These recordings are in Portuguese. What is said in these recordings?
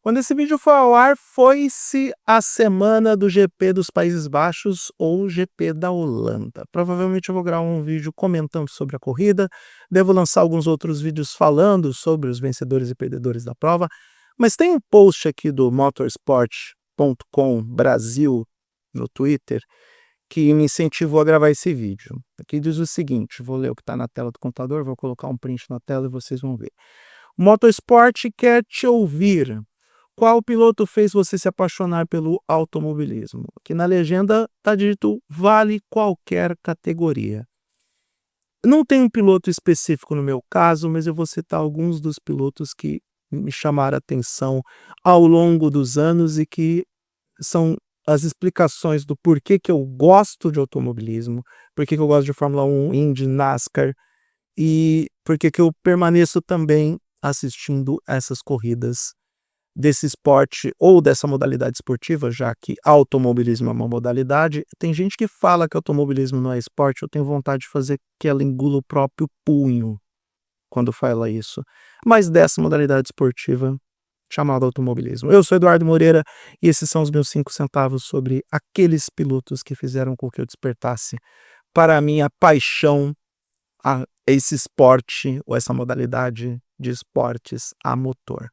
Quando esse vídeo for ao ar, foi-se a semana do GP dos Países Baixos ou GP da Holanda. Provavelmente eu vou gravar um vídeo comentando sobre a corrida, devo lançar alguns outros vídeos falando sobre os vencedores e perdedores da prova, mas tem um post aqui do motorsport.com Brasil no Twitter que me incentivou a gravar esse vídeo. Aqui diz o seguinte, vou ler o que está na tela do computador, vou colocar um print na tela e vocês vão ver. O Motorsport quer te ouvir. Qual piloto fez você se apaixonar pelo automobilismo? Aqui na legenda está dito vale qualquer categoria. Não tem um piloto específico no meu caso, mas eu vou citar alguns dos pilotos que me chamaram a atenção ao longo dos anos e que são as explicações do porquê que eu gosto de automobilismo, porquê que eu gosto de Fórmula 1, Indy, NASCAR e porquê que eu permaneço também assistindo essas corridas desse esporte ou dessa modalidade esportiva, já que automobilismo é uma modalidade. Tem gente que fala que automobilismo não é esporte, eu tenho vontade de fazer que ela engula o próprio punho quando fala isso, mas dessa modalidade esportiva chamada automobilismo. Eu sou Eduardo Moreira e esses são os meus 5 centavos sobre aqueles pilotos que fizeram com que eu despertasse para a minha paixão a esse esporte ou essa modalidade de esportes a motor.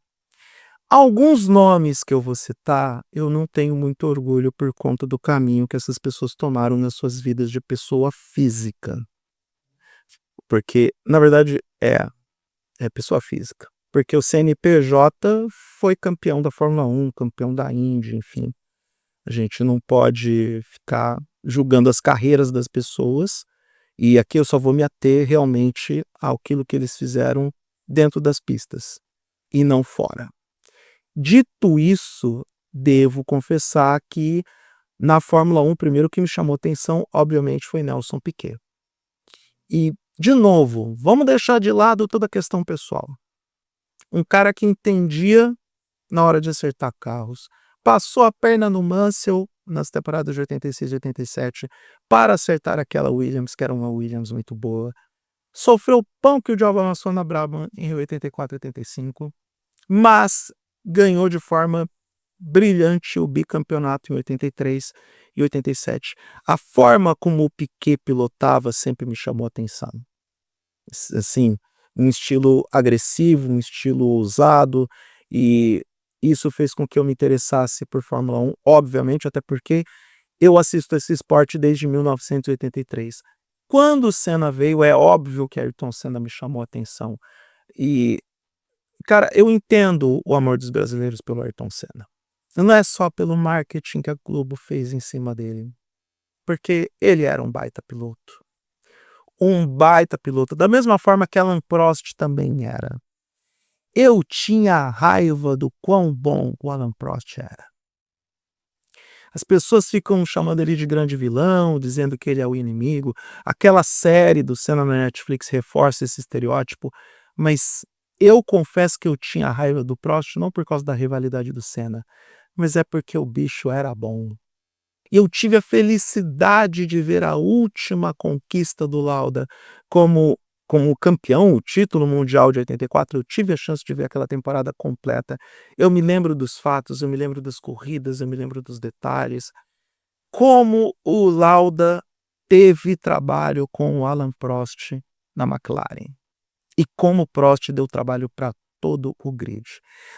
Alguns nomes que eu vou citar, eu não tenho muito orgulho por conta do caminho que essas pessoas tomaram nas suas vidas de pessoa física. Porque, na verdade, é pessoa física. Porque o CNPJ foi campeão da Fórmula 1, campeão da Indy, enfim. A gente não pode ficar julgando as carreiras das pessoas. E aqui eu só vou me ater realmente àquilo que eles fizeram dentro das pistas e não fora. Dito isso, devo confessar que na Fórmula 1, o primeiro que me chamou atenção, obviamente, foi Nelson Piquet. E, de novo, vamos deixar de lado toda a questão pessoal. Um cara que entendia na hora de acertar carros, passou a perna no Mansell nas temporadas de 86 e 87 para acertar aquela Williams, que era uma Williams muito boa. Sofreu o pão que o diabo amassou na Brabham em 84 e 85, mas ganhou de forma brilhante o bicampeonato em 83 e 87. A forma como o Piquet pilotava sempre me chamou a atenção. Assim, um estilo agressivo, um estilo ousado, e isso fez com que eu me interessasse por Fórmula 1, obviamente, até porque eu assisto esse esporte desde 1983. Quando o Senna veio, é óbvio que Ayrton Senna me chamou a atenção. E, cara, eu entendo o amor dos brasileiros pelo Ayrton Senna. Não é só pelo marketing que a Globo fez em cima dele, porque ele era um baita piloto. Um baita piloto, da mesma forma que Alain Prost também era. Eu tinha raiva do quão bom o Alain Prost era. As pessoas ficam chamando ele de grande vilão, dizendo que ele é o inimigo. Aquela série do Senna na Netflix reforça esse estereótipo, mas eu confesso que eu tinha raiva do Prost não por causa da rivalidade do Senna, mas é porque o bicho era bom. E eu tive a felicidade de ver a última conquista do Lauda como campeão, o título mundial de 84. Eu tive a chance de ver aquela temporada completa. Eu me lembro dos fatos, eu me lembro das corridas, eu me lembro dos detalhes. Como o Lauda teve trabalho com o Alain Prost na McLaren. E como o Prost deu trabalho para todo o grid.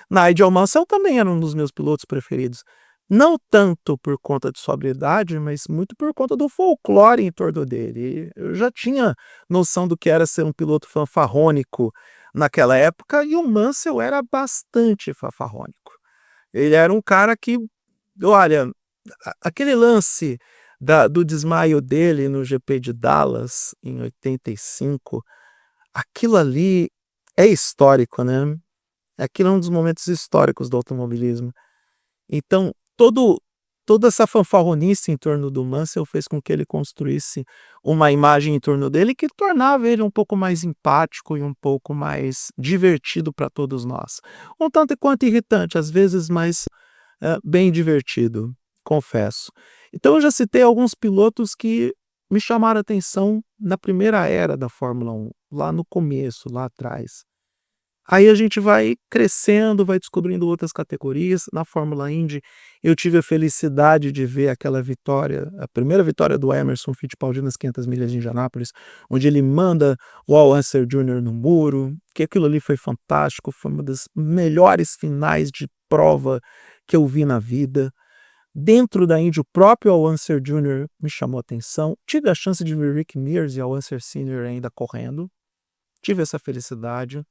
Nigel Mansell também era um dos meus pilotos preferidos. Não tanto por conta de sua habilidade, mas muito por conta do folclore em torno dele. Eu já tinha noção do que era ser um piloto fanfarrônico naquela época, e o Mansell era bastante fanfarrônico. Ele era um cara que, olha, aquele lance do desmaio dele no GP de Dallas em 85, aquilo ali é histórico, né? Aquilo é um dos momentos históricos do automobilismo. Então, toda essa fanfarronice em torno do Mansell fez com que ele construísse uma imagem em torno dele que tornava ele um pouco mais empático e um pouco mais divertido para todos nós. Um tanto quanto irritante, às vezes, mas bem divertido, confesso. Então, eu já citei alguns pilotos que me chamaram a atenção na primeira era da Fórmula 1, lá no começo, lá atrás. Aí a gente vai crescendo, vai descobrindo outras categorias. Na Fórmula Indy, eu tive a felicidade de ver aquela vitória, a primeira vitória do Emerson Fittipaldi nas 500 milhas de Indianápolis, onde ele manda o Al Unser Jr. no muro, que aquilo ali foi fantástico, foi uma das melhores finais de prova que eu vi na vida. Dentro da Indy, o próprio Al Unser Jr. me chamou a atenção. Tive a chance de ver Rick Mears e Al Unser Sr. ainda correndo. Tive essa felicidade.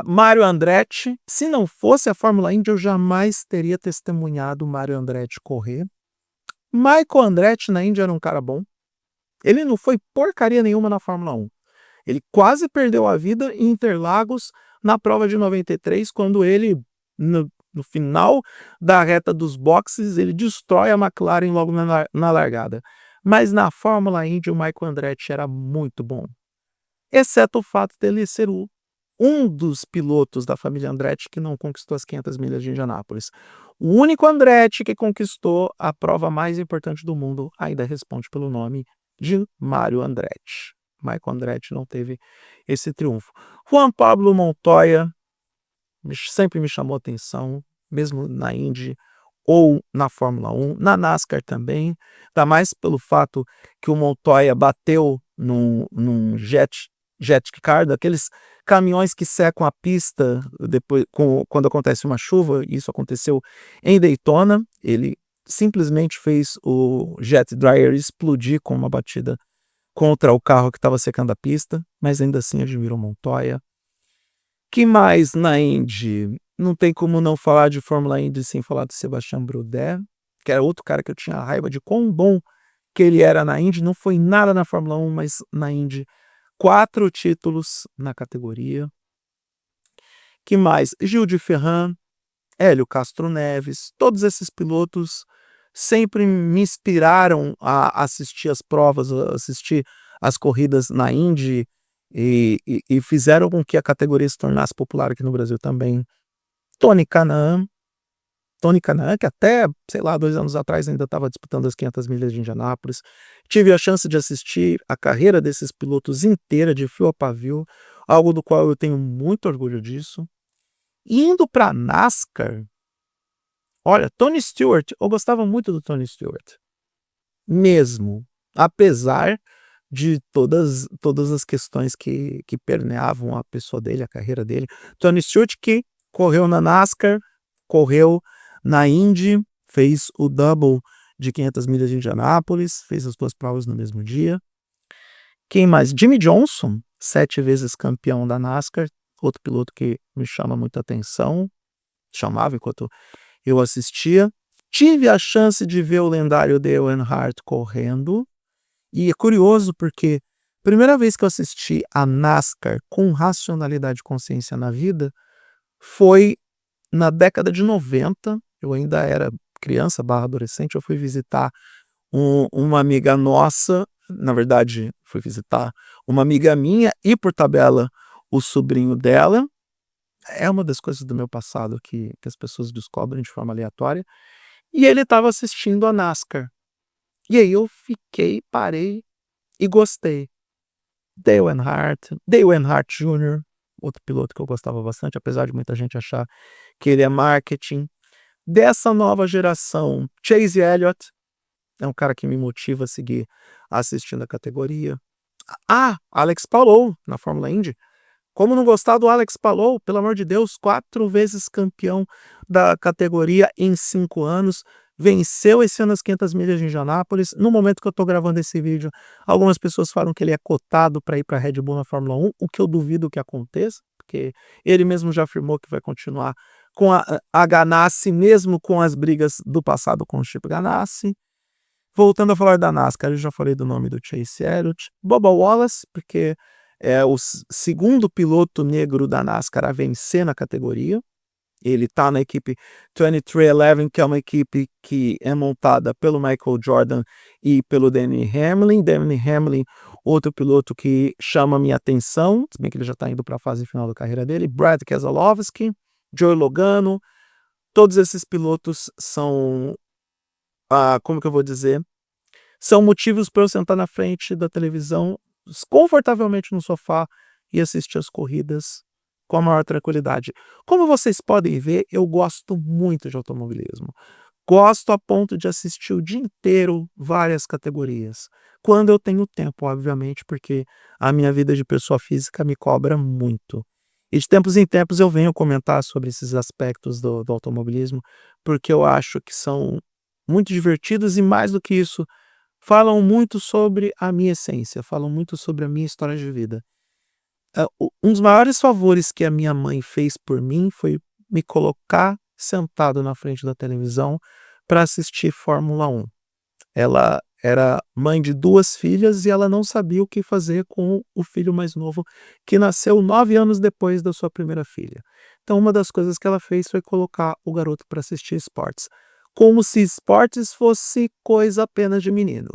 Mário Andretti, se não fosse a Fórmula Indy, eu jamais teria testemunhado o Mário Andretti correr. Michael Andretti na Indy era um cara bom. Ele não foi porcaria nenhuma na Fórmula 1. Ele quase perdeu a vida em Interlagos na prova de 93, quando ele, no final da reta dos boxes, ele destrói a McLaren logo na largada. Mas na Fórmula Indy, o Michael Andretti era muito bom. Exceto o fato dele ser um dos pilotos da família Andretti que não conquistou as 500 milhas de Indianápolis. O único Andretti que conquistou a prova mais importante do mundo ainda responde pelo nome de Mário Andretti. Michael Andretti não teve esse triunfo. Juan Pablo Montoya sempre me chamou atenção, mesmo na Indy ou na Fórmula 1, na NASCAR também, ainda mais pelo fato que o Montoya bateu num jet car, daqueles caminhões que secam a pista depois, quando acontece uma chuva. Isso aconteceu em Daytona. Ele simplesmente fez o jet dryer explodir com uma batida contra o carro que estava secando a pista, mas ainda assim admiro o Montoya. Que mais na Indy? Não tem como não falar de Fórmula Indy sem falar do Sebastian Bourdais, que era outro cara que eu tinha raiva de quão bom que ele era na Indy. Não foi nada na Fórmula 1, mas na Indy 4 títulos na categoria. Que mais? Gil de Ferran, Hélio Castro Neves, todos esses pilotos sempre me inspiraram a assistir as provas, a assistir as corridas na Indy e fizeram com que a categoria se tornasse popular aqui no Brasil também. Tony Kanaan, que até, sei lá, 2 anos atrás ainda estava disputando as 500 milhas de Indianápolis. Tive a chance de assistir a carreira desses pilotos inteira, de fio a pavio, algo do qual eu tenho muito orgulho disso. Indo para NASCAR, olha, Tony Stewart, eu gostava muito do Tony Stewart, mesmo, apesar de todas as questões que permeavam a pessoa dele, a carreira dele. Tony Stewart, que correu na NASCAR, correu na Indy, fez o double de 500 milhas de Indianápolis, fez as 2 provas no mesmo dia. Quem mais? Jimmy Johnson, 7 vezes campeão da NASCAR, outro piloto que me chama muita atenção, chamava enquanto eu assistia. Tive a chance de ver o lendário Dale Earnhardt correndo, e é curioso porque a primeira vez que eu assisti a NASCAR com racionalidade e consciência na vida foi na década de 90. Eu ainda era criança / adolescente. Eu fui visitar uma amiga nossa, na verdade fui visitar uma amiga minha e, por tabela, o sobrinho dela. É uma das coisas do meu passado que as pessoas descobrem de forma aleatória. E ele estava assistindo a NASCAR. E aí eu parei e gostei. Dale Earnhardt Jr., outro piloto que eu gostava bastante, apesar de muita gente achar que ele é marketing. Dessa nova geração, Chase Elliott é um cara que me motiva a seguir assistindo a categoria. Alex Palou, na Fórmula Indy. Como não gostar do Alex Palou? Pelo amor de Deus, 4 vezes campeão da categoria em 5 anos. Venceu esse ano as 500 milhas de Indianápolis. No momento que eu estou gravando esse vídeo, algumas pessoas falam que ele é cotado para ir para a Red Bull na Fórmula 1, o que eu duvido que aconteça, porque ele mesmo já afirmou que vai continuar com a Ganassi, mesmo com as brigas do passado com o Chip Ganassi. Voltando a falar da NASCAR, eu já falei do nome do Chase Elliott. Bubba Wallace, porque é o segundo piloto negro da NASCAR a vencer na categoria. Ele está na equipe 23XI, que é uma equipe que é montada pelo Michael Jordan e pelo Denny Hamlin. Denny Hamlin, outro piloto que chama minha atenção, se bem que ele já está indo para a fase final da carreira dele. Brad Keselowski, Joey Logano. Todos esses pilotos são, como que eu vou dizer? São motivos para eu sentar na frente da televisão, confortavelmente no sofá, e assistir as corridas com a maior tranquilidade. Como vocês podem ver, eu gosto muito de automobilismo. Gosto a ponto de assistir o dia inteiro várias categorias. Quando eu tenho tempo, obviamente, porque a minha vida de pessoa física me cobra muito. E de tempos em tempos eu venho comentar sobre esses aspectos do automobilismo, porque eu acho que são muito divertidos e, mais do que isso, falam muito sobre a minha essência, falam muito sobre a minha história de vida. Um dos maiores favores que a minha mãe fez por mim foi me colocar sentado na frente da televisão para assistir Fórmula 1. Ela era mãe de 2 filhas e ela não sabia o que fazer com o filho mais novo, que nasceu 9 anos depois da sua primeira filha. Então uma das coisas que ela fez foi colocar o garoto para assistir esportes, como se esportes fosse coisa apenas de menino.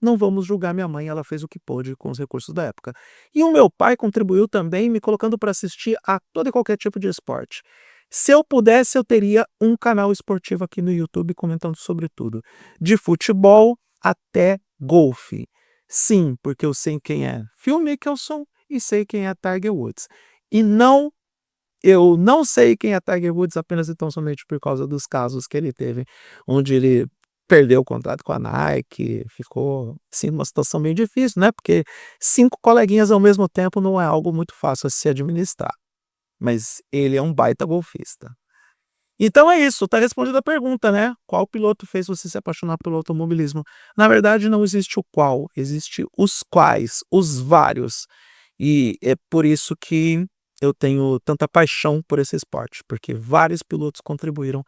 Não vamos julgar minha mãe, ela fez o que pôde com os recursos da época. E o meu pai contribuiu também me colocando para assistir a todo e qualquer tipo de esporte. Se eu pudesse, eu teria um canal esportivo aqui no YouTube comentando sobre tudo, de futebol até golfe. Sim, porque eu sei quem é Phil Mickelson e sei quem é Tiger Woods. E não, eu não sei quem é Tiger Woods apenas e tão somente por causa dos casos que ele teve, onde ele perdeu o contrato com a Nike, ficou, assim, numa situação meio difícil, né, porque 5 coleguinhas ao mesmo tempo não é algo muito fácil a se administrar, mas ele é um baita golfista. Então é isso, tá respondida a pergunta, né, qual piloto fez você se apaixonar pelo automobilismo? Na verdade não existe o qual, existe os quais, os vários, e é por isso que eu tenho tanta paixão por esse esporte, porque vários pilotos contribuíram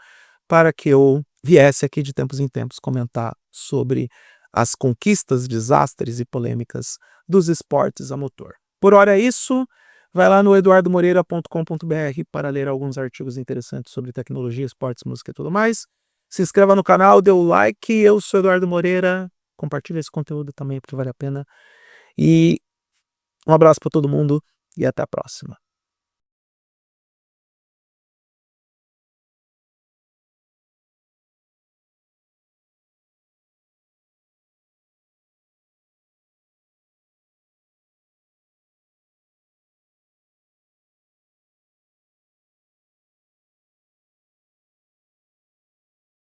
para que eu viesse aqui de tempos em tempos comentar sobre as conquistas, desastres e polêmicas dos esportes a motor. Por hora é isso, vai lá no eduardomoreira.com.br para ler alguns artigos interessantes sobre tecnologia, esportes, música e tudo mais. Se inscreva no canal, dê o like, eu sou Eduardo Moreira, compartilhe esse conteúdo também porque vale a pena. E um abraço para todo mundo e até a próxima.